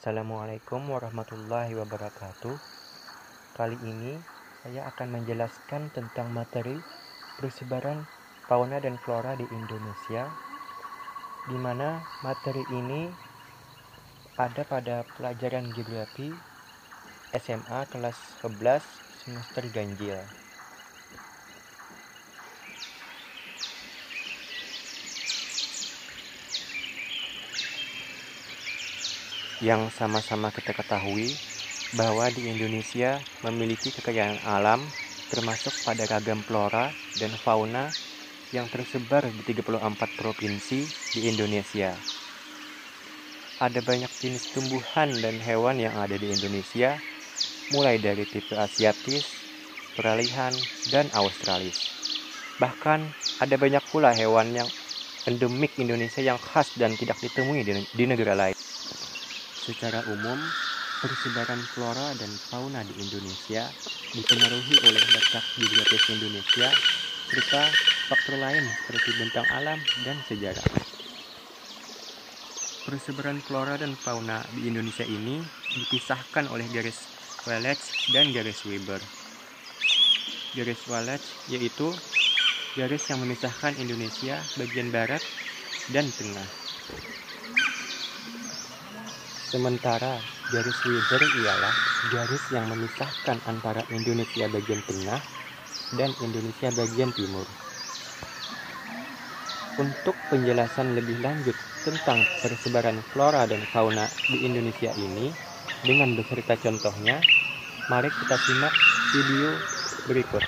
Assalamualaikum warahmatullahi wabarakatuh. Kali ini saya akan menjelaskan tentang materi persebaran fauna dan flora di Indonesia, di mana materi ini ada pada pelajaran geografi SMA kelas 11 semester ganjil. Yang sama-sama kita ketahui bahwa di Indonesia memiliki kekayaan alam termasuk pada ragam flora dan fauna yang tersebar di 34 provinsi di Indonesia. Ada banyak jenis tumbuhan dan hewan yang ada di Indonesia, mulai dari tipe asiatis, peralihan, dan australis. Bahkan ada banyak pula hewan yang endemik Indonesia yang khas dan tidak ditemui di negara lain. Secara umum, persebaran flora dan fauna di Indonesia dipengaruhi oleh letak geografis Indonesia serta faktor lain seperti bentang alam dan sejarah. Persebaran flora dan fauna di Indonesia ini dipisahkan oleh garis Wallace dan garis Weber. Garis Wallace yaitu garis yang memisahkan Indonesia bagian barat dan tengah. Sementara garis Weber ialah garis yang memisahkan antara Indonesia bagian tengah dan Indonesia bagian timur. Untuk penjelasan lebih lanjut tentang persebaran flora dan fauna di Indonesia ini dengan beserta contohnya, mari kita simak video berikut.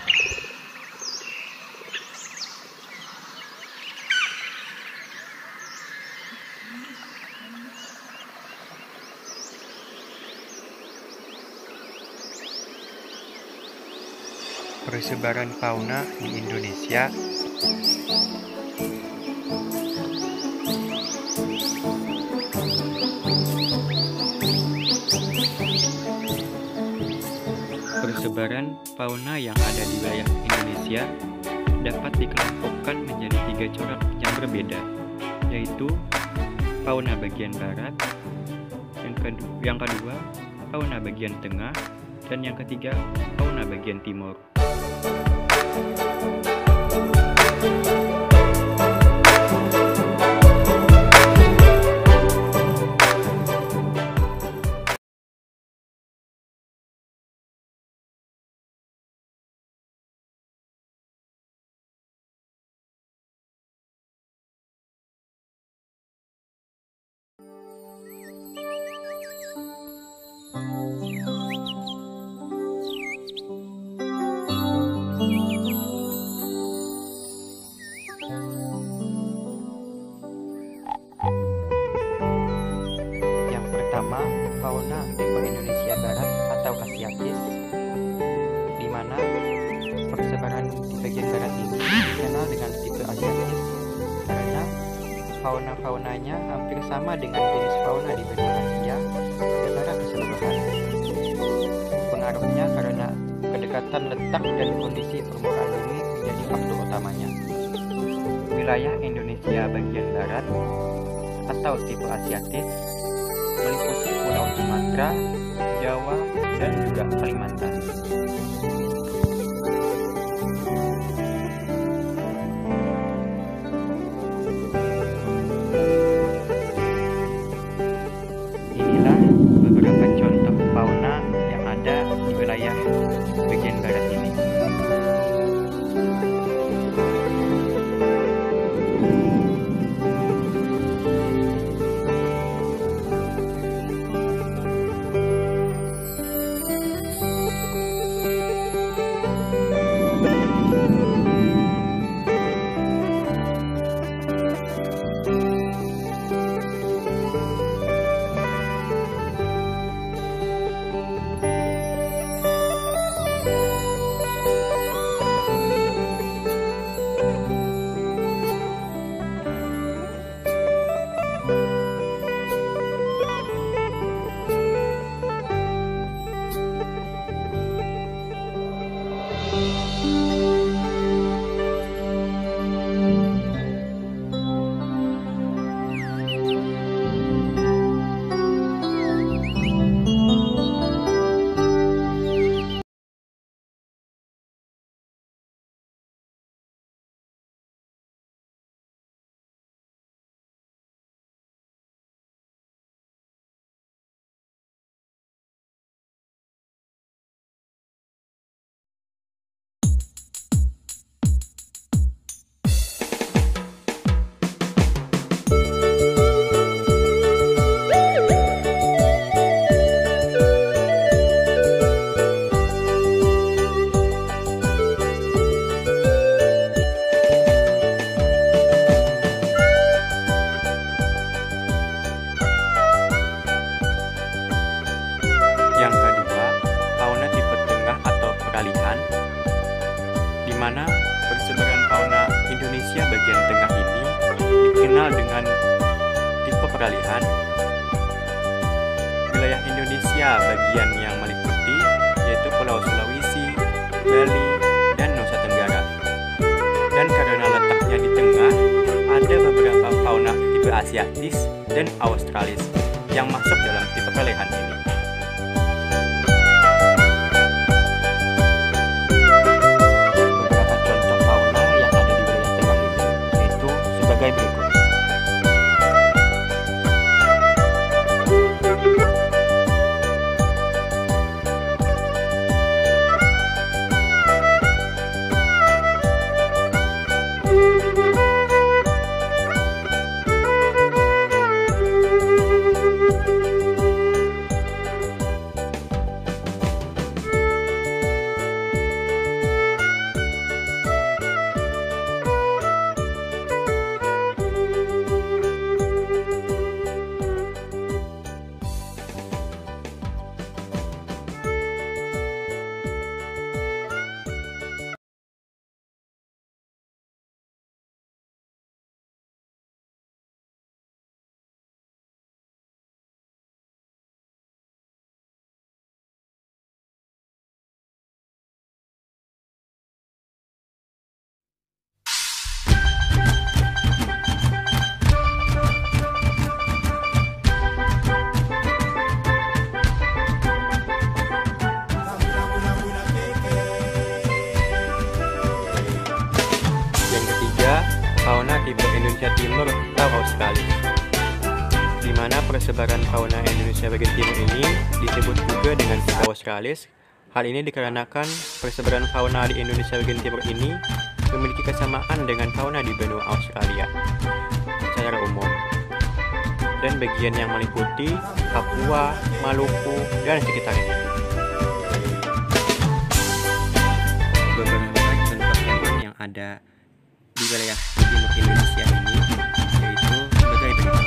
Persebaran fauna di Indonesia. Persebaran fauna yang ada di wilayah Indonesia dapat dikelompokkan menjadi 3 corak yang berbeda, yaitu fauna bagian barat, yang kedua fauna bagian tengah, dan yang ketiga fauna bagian timur. Pertama, fauna tipe Indonesia Barat atau Asiatis, di mana persebaran di bagian barat ini dikenal dengan tipe Asiatis karena fauna-faunanya hampir sama dengan jenis fauna di benua Asia secara keseluruhan. Pengaruhnya karena kedekatan letak dan kondisi permukaan bumi menjadi faktor utamanya. Wilayah Indonesia bagian barat atau tipe Asiatis meliputi Pulau Sumatera, Jawa, dan juga Kalimantan. Inilah beberapa contoh fauna yang ada di wilayah bagian barat ini. peralihan, di mana persebaran fauna Indonesia bagian tengah ini dikenal dengan tipe peralihan. Wilayah Indonesia bagian yang meliputi yaitu Pulau Sulawesi, Bali, dan Nusa Tenggara. Dan karena letaknya di tengah, ada beberapa fauna tipe Asiatis dan Australis yang masuk dalam tipe peralihan ini. Beberapa contoh fauna yang ada di wilayah tengah ini yaitu sebagai berikut. Fauna tipe Indonesia Timur atau Australis, di mana persebaran fauna Indonesia bagian timur ini disebut juga dengan tipe Australis. Hal ini dikarenakan persebaran fauna di Indonesia bagian timur ini memiliki kesamaan dengan fauna di benua Australia secara umum, dan bagian yang meliputi Papua, Maluku, dan sekitarnya. Beberapa contoh hewan yang ada di wilayah timur Indonesia ini yaitu sebagai berikut.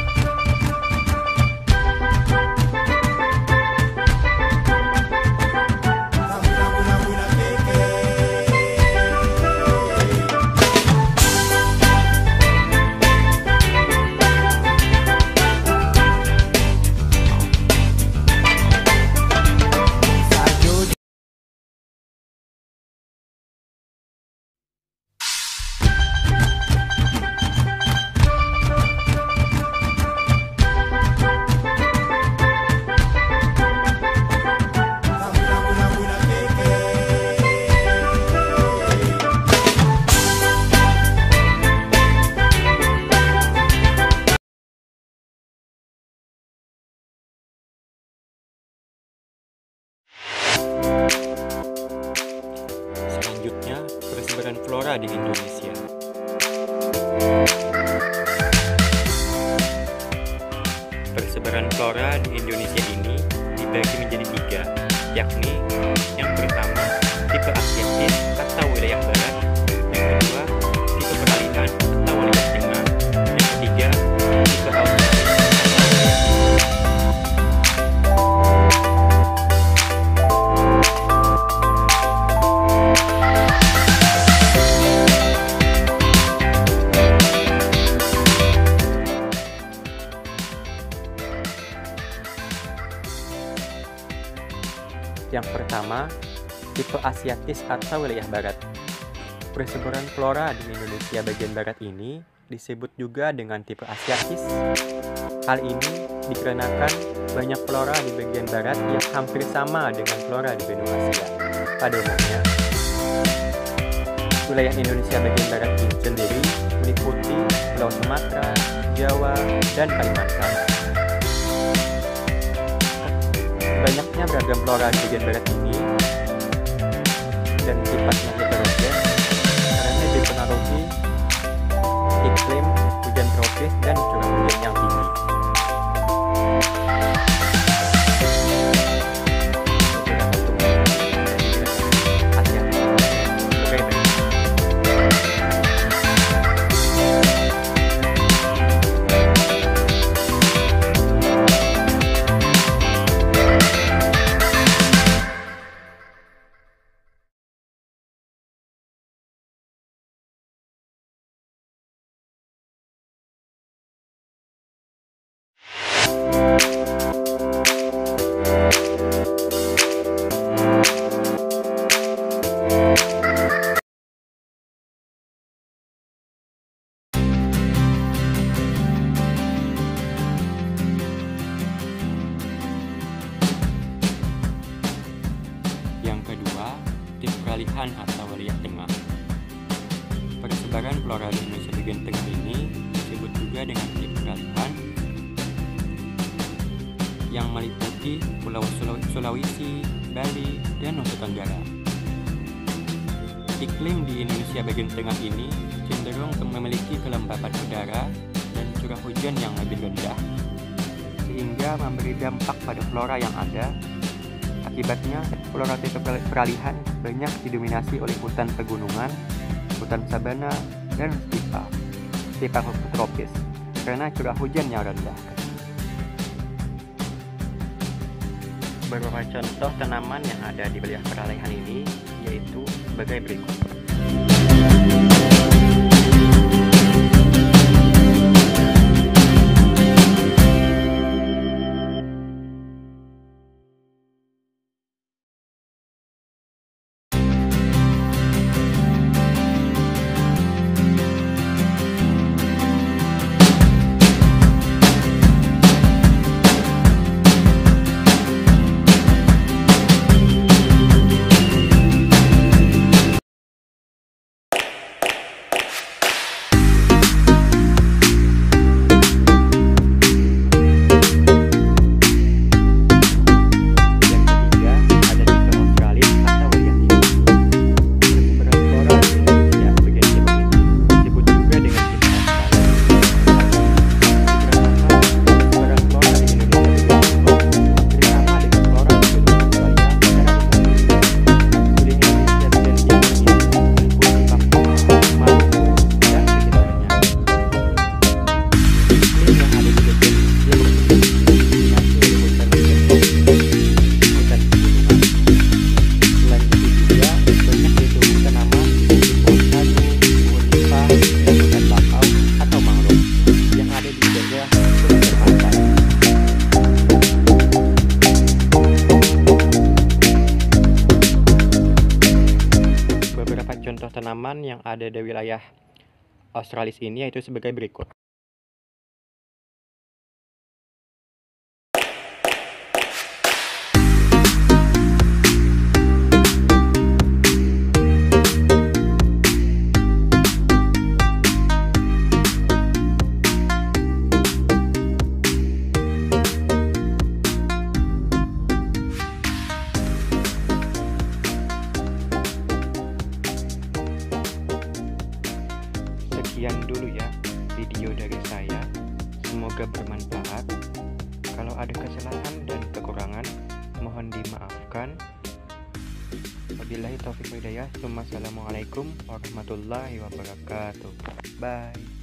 Selanjutnya, persebaran flora di Indonesia. Persebaran flora di Indonesia ini dibagi menjadi 3, yakni yang pertama tipe Asiatis atau wilayah barat, yang kedua tipe peralihan atau wilayah tengah, yang ketiga tipe Australis. Yang pertama, tipe Asiatis atau wilayah barat. Persebaran flora di Indonesia bagian barat ini disebut juga dengan tipe Asiatis. Hal ini dikarenakan banyak flora di bagian barat yang hampir sama dengan flora di benua Asia. Pada umumnya, wilayah Indonesia bagian barat ini sendiri meliputi Pulau Sumatera, Jawa, dan Kalimantan. Banyaknya beragam flora di bagian barat ini dan sifatnya heterogen karena dipengaruhi iklim, hujan tropis, dan curah hujan yang tinggi. peralihan atau wilayah tengah. Persebaran flora di Indonesia bagian tengah ini disebut juga dengan wilayah peralihan, yang meliputi Pulau Sulawesi, Bali, dan Nusa Tenggara. Iklim di Indonesia bagian tengah ini cenderung memiliki kelembapan udara dan curah hujan yang lebih rendah, sehingga memberi dampak pada flora yang ada. Akibatnya, flora tipe peralihan banyak didominasi oleh hutan pegunungan, hutan sabana, dan stepa tropis karena curah hujan yang rendah. Beberapa contoh tanaman yang ada di wilayah peralihan ini yaitu sebagai berikut. Contoh tanaman yang ada di wilayah Australis ini yaitu sebagai berikut. Sekian dulu ya video dari saya, semoga bermanfaat. Kalau ada kesalahan dan kekurangan mohon dimaafkan. Wabillahi taufiq wal hidayah. Wassalamualaikum warahmatullahi wabarakatuh. Bye.